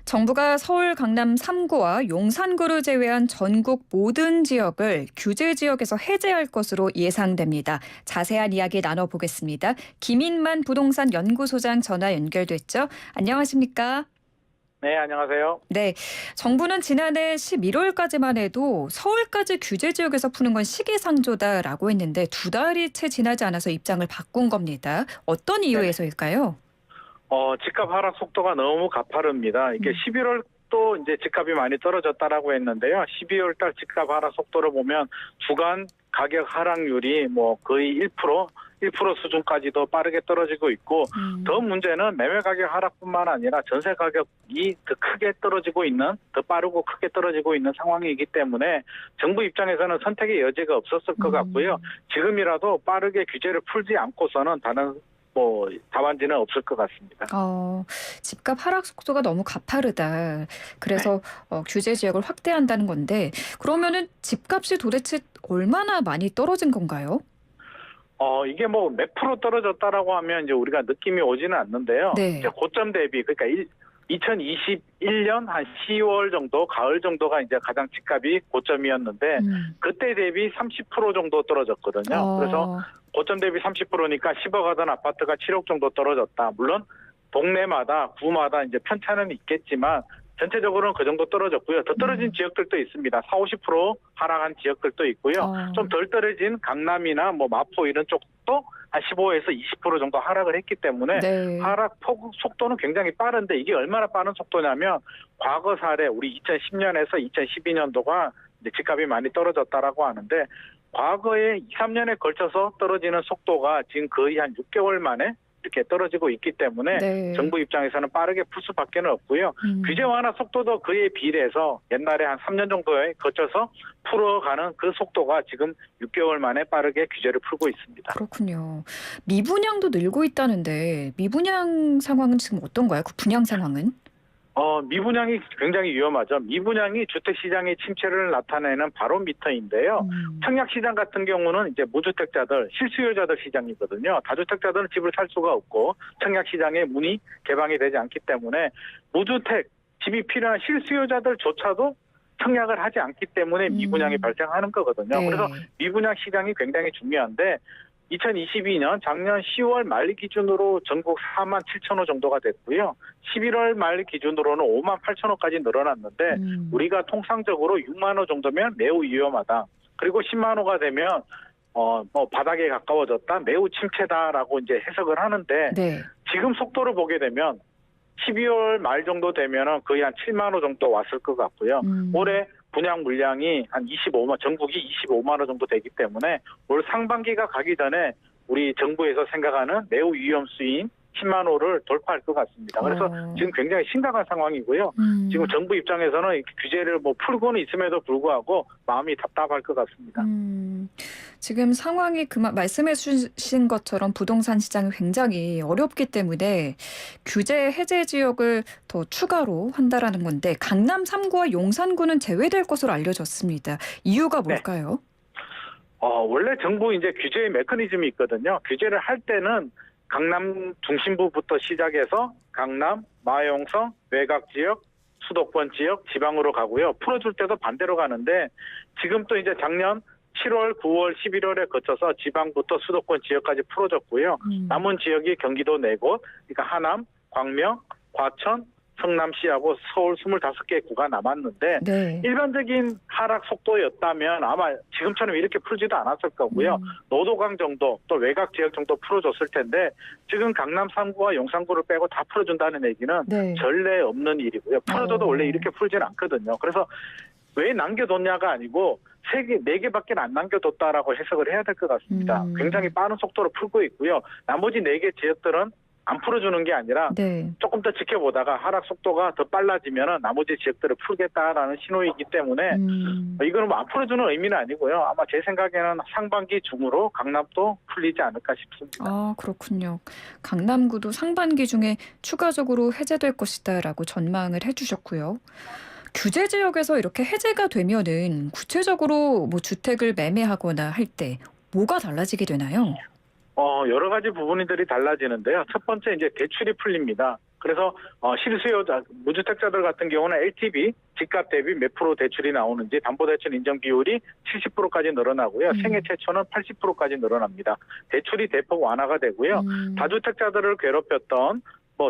정부가 서울 강남 3구와 용산구를 제외한 전국 모든 지역을 규제 지역에서 해제할 것으로 예상됩니다. 자세한 이야기 나눠보겠습니다. 김인만 부동산 연구소장 전화 연결됐죠? 안녕하십니까? 네, 안녕하세요. 네, 정부는 지난해 11월까지만 해도 서울까지 규제 지역에서 푸는 건 시기상조다라고 했는데 두 달이 채 지나지 않아서 입장을 바꾼 겁니다. 어떤 네네. 이유에서일까요? 집값 하락 속도가 너무 가파릅니다. 이게 11월 또 이제 집값이 많이 떨어졌다라고 했는데요. 12월 달 집값 하락 속도를 보면 주간 가격 하락률이 뭐 거의 1% 수준까지도 빠르게 떨어지고 있고 더 문제는 매매 가격 하락뿐만 아니라 전세 가격이 더 크게 떨어지고 있는, 더 빠르고 크게 떨어지고 있는 상황이기 때문에 정부 입장에서는 선택의 여지가 없었을 것 같고요. 지금이라도 빠르게 규제를 풀지 않고서는 다른 답안지는 없을 것 같습니다. 집값 하락 속도가 너무 가파르다. 그래서 규제 지역을 확대한다는 건데 그러면은 집값이 도대체 얼마나 많이 떨어진 건가요? 이게 뭐 몇 프로 떨어졌다라고 하면 이제 우리가 느낌이 오지는 않는데요. 네. 이제 고점 대비 그러니까 2021년 한 10월 정도, 가을 정도가 이제 가장 집값이 고점이었는데 그때 대비 30% 정도 떨어졌거든요. 그래서 고점 대비 30%니까 10억 하던 아파트가 7억 정도 떨어졌다. 물론 동네마다 구마다 이제 편차는 있겠지만 전체적으로는 그 정도 떨어졌고요. 더 떨어진 지역들도 있습니다. 40~50% 하락한 지역들도 있고요. 좀 덜 떨어진 강남이나 뭐 마포 이런 쪽도 한 15에서 20% 정도 하락을 했기 때문에 네. 하락 폭 속도는 굉장히 빠른데 이게 얼마나 빠른 속도냐면 과거 사례 우리 2010년에서 2012년도가 이제 집값이 많이 떨어졌다라고 하는데 과거에 2, 3년에 걸쳐서 떨어지는 속도가 지금 거의 한 6개월 만에 이렇게 떨어지고 있기 때문에 네. 정부 입장에서는 빠르게 풀 수밖에 없고요. 규제 완화 속도도 그에 비례해서 옛날에 한 3년 정도에 거쳐서 풀어가는 그 속도가 지금 6개월 만에 빠르게 규제를 풀고 있습니다. 그렇군요. 미분양도 늘고 있다는데 미분양 상황은 지금 어떤가요? 그 분양 상황은? 미분양이 굉장히 위험하죠. 미분양이 주택시장의 침체를 나타내는 바로미터인데요. 청약시장 같은 경우는 이제 무주택자들, 실수요자들 시장이거든요. 다주택자들은 집을 살 수가 없고 청약시장의 문이 개방이 되지 않기 때문에 무주택, 집이 필요한 실수요자들조차도 청약을 하지 않기 때문에 미분양이 발생하는 거거든요. 네. 그래서 미분양 시장이 굉장히 중요한데 2022년 작년 10월 말 기준으로 전국 4만 7천 호 정도가 됐고요. 11월 말 기준으로는 5만 8천 호까지 늘어났는데 우리가 통상적으로 6만 호 정도면 매우 위험하다. 그리고 10만 호가 되면 바닥에 가까워졌다, 매우 침체다라고 이제 해석을 하는데 네. 지금 속도를 보게 되면 12월 말 정도 되면은 거의 한 7만 호 정도 왔을 것 같고요. 올해 분양 물량이 한 25만, 전국이 25만 호 정도 되기 때문에 올 상반기가 가기 전에 우리 정부에서 생각하는 매우 위험 수위인 10만 호를 돌파할 것 같습니다. 그래서 지금 굉장히 심각한 상황이고요. 지금 정부 입장에서는 이렇게 규제를 풀고는 있음에도 불구하고 마음이 답답할 것 같습니다. 지금 상황이 말씀해 주신 것처럼 부동산 시장이 굉장히 어렵기 때문에 규제 해제 지역을 더 추가로 한다라는 건데 강남 3구와 용산구는 제외될 것으로 알려졌습니다. 이유가 뭘까요? 원래 정부 이제 규제의 메커니즘이 있거든요. 규제를 할 때는 강남 중심부부터 시작해서 강남, 마용성, 외곽 지역, 수도권 지역, 지방으로 가고요. 풀어줄 때도 반대로 가는데 지금 또 이제 작년 7월, 9월, 11월에 거쳐서 지방부터 수도권 지역까지 풀어졌고요. 남은 지역이 경기도 4곳, 그러니까 하남, 광명, 과천, 성남시하고 서울 25개 구가 남았는데 네. 일반적인 하락 속도였다면 아마 지금처럼 이렇게 풀지도 않았을 거고요. 노도강 정도 또 외곽 지역 정도 풀어줬을 텐데 지금 강남 3구와 용산구를 빼고 다 풀어준다는 얘기는 네. 전례 없는 일이고요. 풀어줘도 원래 이렇게 풀지는 않거든요. 그래서 왜 남겨뒀냐가 아니고 4개밖에 안 남겨뒀다라고 해석을 해야 될 것 같습니다. 굉장히 빠른 속도로 풀고 있고요. 나머지 4개 지역들은 안 풀어주는 게 아니라 네. 조금 더 지켜보다가 하락 속도가 더 빨라지면 나머지 지역들을 풀겠다라는 신호이기 때문에 이거는 뭐 안 풀어주는 의미는 아니고요. 아마 제 생각에는 상반기 중으로 강남도 풀리지 않을까 싶습니다. 그렇군요. 강남구도 상반기 중에 추가적으로 해제될 것이다라고 전망을 해주셨고요. 규제 지역에서 이렇게 해제가 되면은 구체적으로 뭐 주택을 매매하거나 할 때 뭐가 달라지게 되나요? 여러 가지 부분들이 달라지는데요. 첫 번째 이제 대출이 풀립니다. 그래서 실수요자, 무주택자들 같은 경우는 LTV, 집값 대비 몇 프로 대출이 나오는지 담보대출 인정 비율이 70%까지 늘어나고요. 생애 최초는 80%까지 늘어납니다. 대출이 대폭 완화가 되고요. 다주택자들을 괴롭혔던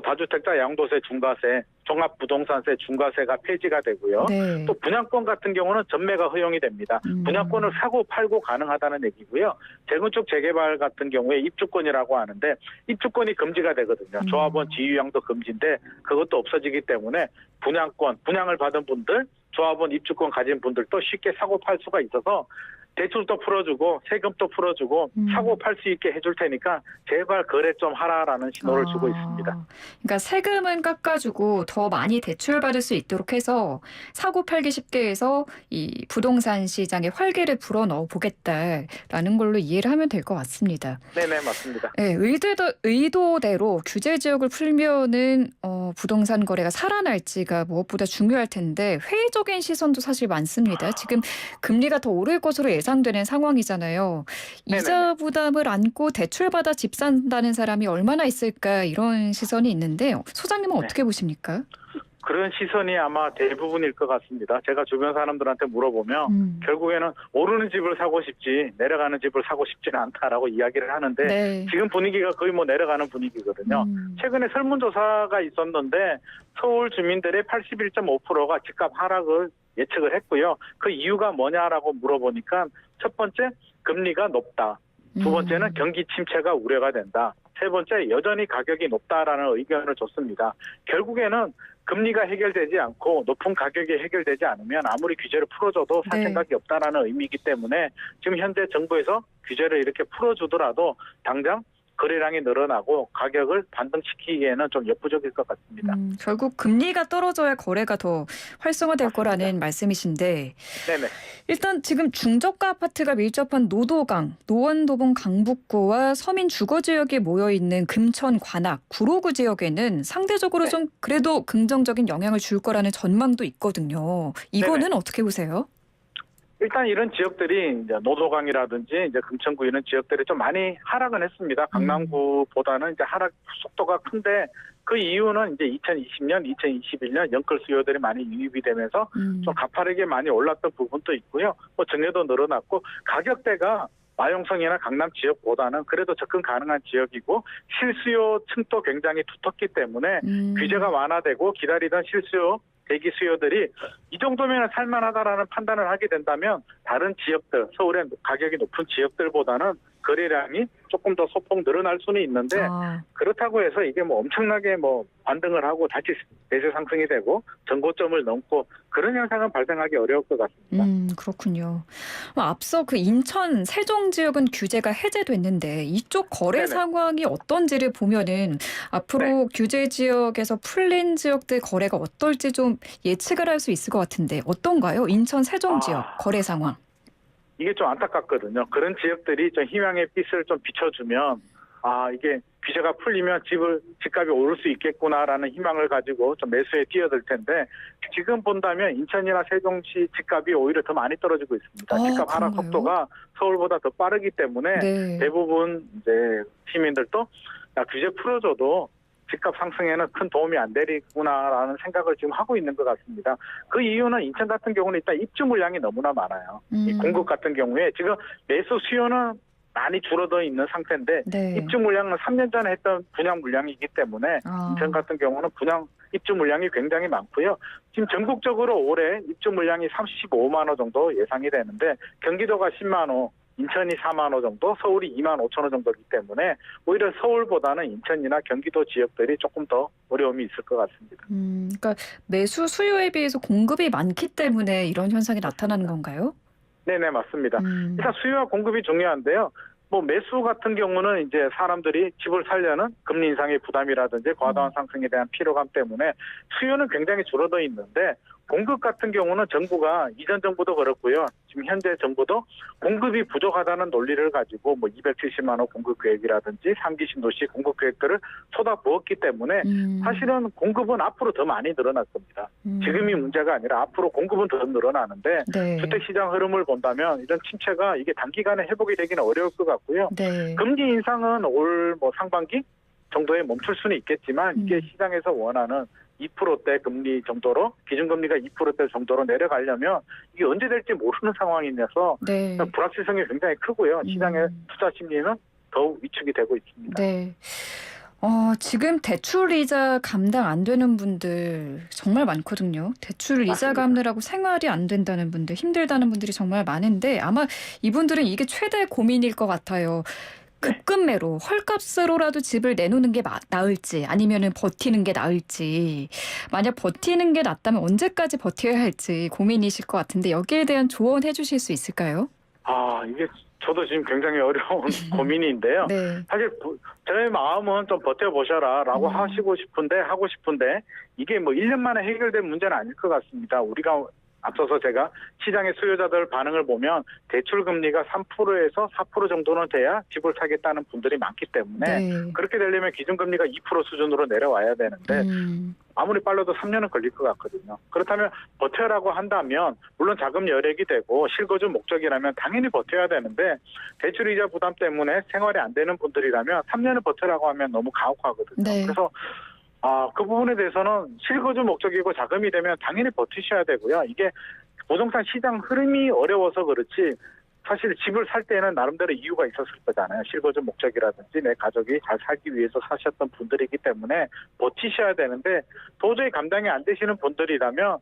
다주택자 양도세, 중과세, 종합부동산세, 중과세가 폐지가 되고요. 네. 또 분양권 같은 경우는 전매가 허용이 됩니다. 분양권을 사고 팔고 가능하다는 얘기고요. 재건축 재개발 같은 경우에 입주권이라고 하는데 입주권이 금지가 되거든요. 조합원 지유양도 금지인데 그것도 없어지기 때문에 분양을 받은 분들, 조합원 입주권 가진 분들도 쉽게 사고 팔 수가 있어서 대출도 풀어주고 세금도 풀어주고 사고 팔 수 있게 해줄 테니까 제발 거래 좀 하라라는 신호를 주고 있습니다. 그러니까 세금은 깎아주고 더 많이 대출받을 수 있도록 해서 사고 팔기 쉽게 해서 이 부동산 시장에 활기를 불어넣어 보겠다라는 걸로 이해를 하면 될 것 같습니다. 네네, 맞습니다. 네, 의도대로 규제 지역을 풀면은 부동산 거래가 살아날지가 무엇보다 중요할 텐데 회의적인 시선도 사실 많습니다. 지금 금리가 더 오를 것으로 예상되는 상황이잖아요. 이자 부담을 안고 대출받아 집 산다는 사람이 얼마나 있을까 이런 시선이 있는데 소장님은 어떻게 보십니까? 그런 시선이 아마 대부분일 것 같습니다. 제가 주변 사람들한테 물어보면 결국에는 오르는 집을 사고 싶지 내려가는 집을 사고 싶지는 않다라고 이야기를 하는데 네. 지금 분위기가 거의 내려가는 분위기거든요. 최근에 설문조사가 있었는데 서울 주민들의 81.5%가 집값 하락을 예측을 했고요. 그 이유가 뭐냐라고 물어보니까 첫 번째 금리가 높다. 두 번째는 경기 침체가 우려가 된다. 세 번째 여전히 가격이 높다라는 의견을 줬습니다. 결국에는 금리가 해결되지 않고 높은 가격이 해결되지 않으면 아무리 규제를 풀어줘도 살 생각이 없다라는 의미이기 때문에 지금 현재 정부에서 규제를 이렇게 풀어주더라도 당장 거래량이 늘어나고 가격을 반등시키기에는 좀 역부족일 것 같습니다. 결국 금리가 떨어져야 거래가 더 활성화될 맞습니다. 거라는 말씀이신데 네네. 일단 지금 중저가 아파트가 밀접한 노도강, 노원도봉 강북구와 서민 주거지역에 모여있는 금천, 관악, 구로구 지역에는 상대적으로 좀 그래도 긍정적인 영향을 줄 거라는 전망도 있거든요. 이거는 어떻게 보세요? 일단 이런 지역들이 이제 노도강이라든지 이제 금천구 이런 지역들이 좀 많이 하락은 했습니다. 강남구보다는 이제 하락 속도가 큰데 그 이유는 이제 2020년, 2021년 연끌 수요들이 많이 유입이 되면서 좀 가파르게 많이 올랐던 부분도 있고요. 정예도 늘어났고 가격대가 마용성이나 강남 지역보다는 그래도 접근 가능한 지역이고 실수요층도 굉장히 두텁기 때문에 규제가 완화되고 기다리던 실수요 대기 수요들이 이 정도면 살만하다라는 판단을 하게 된다면 다른 지역들, 서울의 가격이 높은 지역들보다는 거래량이 조금 더 소폭 늘어날 수는 있는데 그렇다고 해서 이게 엄청나게 반등을 하고 다시 대세 상승이 되고 전고점을 넘고 그런 현상은 발생하기 어려울 것 같습니다. 그렇군요. 앞서 그 인천 세종 지역은 규제가 해제됐는데 이쪽 거래 상황이 어떤지를 보면은 앞으로 규제 지역에서 풀린 지역들 거래가 어떨지 좀 예측을 할 수 있을 것 같은데 어떤가요? 인천 세종 지역 거래 상황. 이게 좀 안타깝거든요. 그런 지역들이 좀 희망의 빛을 좀 비춰주면 이게 규제가 풀리면 집값이 오를 수 있겠구나라는 희망을 가지고 좀 매수에 뛰어들 텐데 지금 본다면 인천이나 세종시 집값이 오히려 더 많이 떨어지고 있습니다. 집값 하락 속도가 서울보다 더 빠르기 때문에 대부분 이제 시민들도 규제 풀어줘도 집값 상승에는 큰 도움이 안 되겠구나라는 생각을 지금 하고 있는 것 같습니다. 그 이유는 인천 같은 경우는 일단 입주 물량이 너무나 많아요. 이 공급 같은 경우에 지금 매수 수요는 많이 줄어들어 있는 상태인데 입주 물량은 3년 전에 했던 분양 물량이기 때문에 인천 같은 경우는 입주 물량이 굉장히 많고요. 지금 전국적으로 올해 입주 물량이 35만 호 정도 예상이 되는데 경기도가 10만 호, 인천이 4만 호 정도, 서울이 2만 5천 호 정도이기 때문에 오히려 서울보다는 인천이나 경기도 지역들이 조금 더 어려움이 있을 것 같습니다. 그러니까 매수 수요에 비해서 공급이 많기 때문에 이런 현상이 나타나는 건가요? 네네, 맞습니다. 일단 수요와 공급이 중요한데요. 매수 같은 경우는 이제 사람들이 집을 살려는 금리 인상의 부담이라든지 과다한 상승에 대한 피로감 때문에 수요는 굉장히 줄어들어 있는데 공급 같은 경우는 정부가 이전 정부도 그렇고요. 지금 현재 정부도 공급이 부족하다는 논리를 가지고 270만 호 공급 계획이라든지 3기 신도시 공급 계획들을 쏟아부었기 때문에 사실은 공급은 앞으로 더 많이 늘어날 겁니다. 지금이 문제가 아니라 앞으로 공급은 더 늘어나는데 주택시장 흐름을 본다면 이런 침체가 이게 단기간에 회복이 되기는 어려울 것 같고요. 금리 인상은 올 상반기 정도에 멈출 수는 있겠지만 이게 시장에서 원하는 2%대 금리 정도로 기준금리가 2%대 정도로 내려가려면 이게 언제 될지 모르는 상황이라서 네. 불확실성이 굉장히 크고요. 시장의 투자 심리는 더욱 위축이 되고 있습니다. 네. 지금 대출 이자 감당 안 되는 분들 정말 많거든요. 대출 이자 맞습니다. 갚느라고 생활이 안 된다는 분들, 힘들다는 분들이 정말 많은데 아마 이분들은 이게 최대 고민일 것 같아요. 급급매로 헐값으로라도 집을 내놓는 게 나을지 아니면은 버티는 게 나을지 만약 버티는 게 낫다면 언제까지 버텨야 할지 고민이실 것 같은데 여기에 대한 조언해 주실 수 있을까요? 이게 저도 지금 굉장히 어려운 고민인데요. 네. 사실 저의 마음은 좀 버텨보셔라라고 하고 싶은데 이게 뭐 1년 만에 해결될 문제는 아닐 것 같습니다. 우리가 앞서서 제가 시장의 수요자들 반응을 보면 대출 금리가 3%에서 4% 정도는 돼야 집을 사겠다는 분들이 많기 때문에 네. 그렇게 되려면 기준금리가 2% 수준으로 내려와야 되는데 아무리 빨라도 3년은 걸릴 것 같거든요. 그렇다면 버텨라고 한다면 물론 자금 여력이 되고 실거주 목적이라면 당연히 버텨야 되는데 대출이자 부담 때문에 생활이 안 되는 분들이라면 3년을 버텨라고 하면 너무 가혹하거든요. 네. 그래서 그 부분에 대해서는 실거주 목적이고 자금이 되면 당연히 버티셔야 되고요. 이게 부동산 시장 흐름이 어려워서 그렇지 사실 집을 살 때는 나름대로 이유가 있었을 거잖아요. 실거주 목적이라든지 내 가족이 잘 살기 위해서 사셨던 분들이기 때문에 버티셔야 되는데 도저히 감당이 안 되시는 분들이라면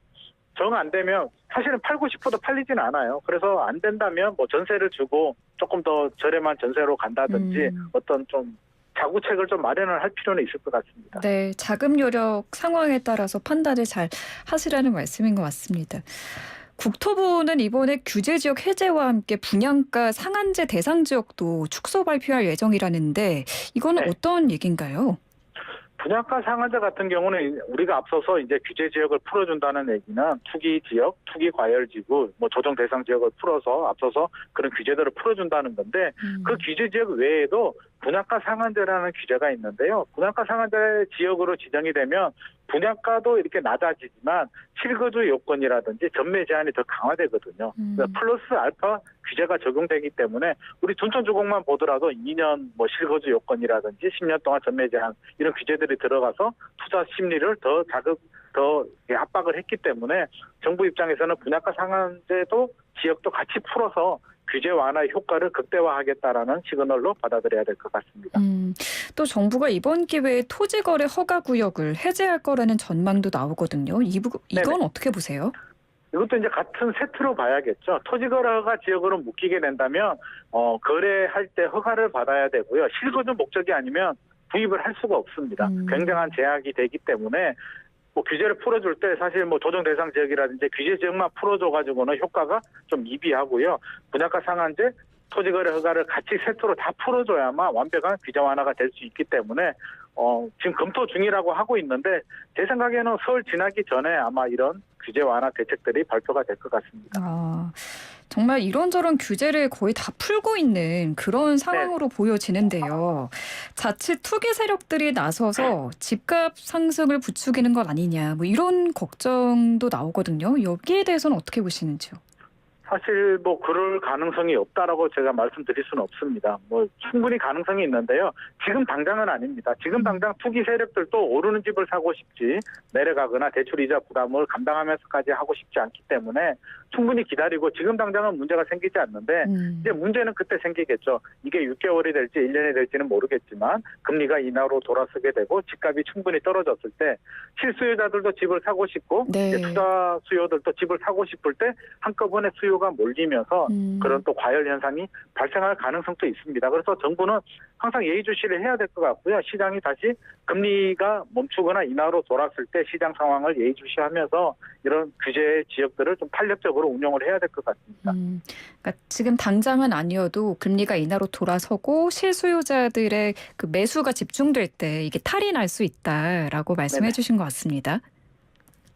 정 안 되면 사실은 팔고 싶어도 팔리진 않아요. 그래서 안 된다면 뭐 전세를 주고 조금 더 저렴한 전세로 간다든지 어떤 좀 자구책을 좀 마련을 할 필요는 있을 것 같습니다. 네, 자금 요력 상황에 따라서 판단을 잘 하시라는 말씀인 것 같습니다. 국토부는 이번에 규제 지역 해제와 함께 분양가 상한제 대상 지역도 축소 발표할 예정이라는데 이거는 네. 어떤 얘기인가요? 분양가 상한제 같은 경우는 우리가 앞서서 이제 규제 지역을 풀어준다는 얘기는 투기 지역, 투기 과열 지구, 뭐 조정 대상 지역을 풀어서 앞서서 그런 규제들을 풀어준다는 건데 그 규제 지역 외에도 분양가 상한제라는 규제가 있는데요. 분양가 상한제 지역으로 지정이 되면 분양가도 이렇게 낮아지지만 실거주 요건이라든지 전매 제한이 더 강화되거든요. 그러니까 플러스 알파 규제가 적용되기 때문에 우리 둔촌주공만 보더라도 2년 뭐 실거주 요건이라든지 10년 동안 전매 제한 이런 규제들이 들어가서 투자 심리를 더 압박을 했기 때문에 정부 입장에서는 분양가 상한제도 지역도 같이 풀어서 규제 완화의 효과를 극대화하겠다라는 시그널로 받아들여야 될 것 같습니다. 또 정부가 이번 기회에 토지거래 허가 구역을 해제할 거라는 전망도 나오거든요. 이건 네네. 어떻게 보세요? 이것도 이제 같은 세트로 봐야겠죠. 토지거래 허가 지역으로 묶이게 된다면 거래할 때 허가를 받아야 되고요. 실거주 목적이 아니면 구입을 할 수가 없습니다. 굉장한 제약이 되기 때문에 뭐 규제를 풀어줄 때 사실 뭐 조정 대상 지역이라든지 규제 지역만 풀어줘가지고는 효과가 좀 미비하고요. 분양가 상한제, 토지거래 허가를 같이 세트로 다 풀어줘야만 완벽한 규제 완화가 될 수 있기 때문에 지금 검토 중이라고 하고 있는데 제 생각에는 설 지나기 전에 아마 이런 규제 완화 대책들이 발표가 될 것 같습니다. 정말 이런저런 규제를 거의 다 풀고 있는 그런 상황으로 보여지는데요. 자칫 투기 세력들이 나서서 집값 상승을 부추기는 것 아니냐 뭐 이런 걱정도 나오거든요. 여기에 대해서는 어떻게 보시는지요? 사실 뭐 그럴 가능성이 없다라고 제가 말씀드릴 수는 없습니다. 뭐 충분히 가능성이 있는데요. 지금 당장은 아닙니다. 지금 당장 투기 세력들도 오르는 집을 사고 싶지 내려가거나 대출이자 부담을 감당하면서까지 하고 싶지 않기 때문에 충분히 기다리고 지금 당장은 문제가 생기지 않는데 이제 문제는 그때 생기겠죠. 이게 6개월이 될지 1년이 될지는 모르겠지만 금리가 인하로 돌아서게 되고 집값이 충분히 떨어졌을 때 실수요자들도 집을 사고 싶고 이제 투자 수요들도 집을 사고 싶을 때 한꺼번에 수요가 몰리면서 그런 또 과열 현상이 발생할 가능성도 있습니다. 그래서 정부는 항상 예의주시를 해야 될 것 같고요. 시장이 다시 금리가 멈추거나 인하로 돌았을 때 시장 상황을 예의주시하면서 이런 규제 지역들을 좀 탄력적으로 운영을 해야 될 것 같습니다. 그러니까 지금 당장은 아니어도 금리가 인하로 돌아서고 실수요자들의 그 매수가 집중될 때 이게 탈이 날 수 있다라고 말씀해 주신 것 같습니다.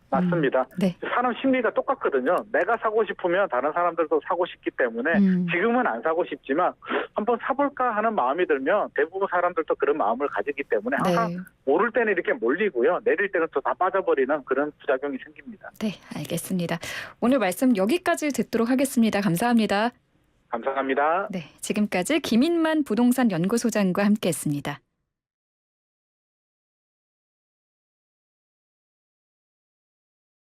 맞습니다. 네. 사람 심리가 똑같거든요. 내가 사고 싶으면 다른 사람들도 사고 싶기 때문에 지금은 안 사고 싶지만 한번 사볼까 하는 마음이 들면 대부분 사람들도 그런 마음을 가지기 때문에 항상 오를 때는 이렇게 몰리고요. 내릴 때는 또 다 빠져버리는 그런 부작용이 생깁니다. 네, 알겠습니다. 오늘 말씀 여기까지 듣도록 하겠습니다. 감사합니다. 감사합니다. 네, 지금까지 김인만 부동산 연구소장과 함께했습니다.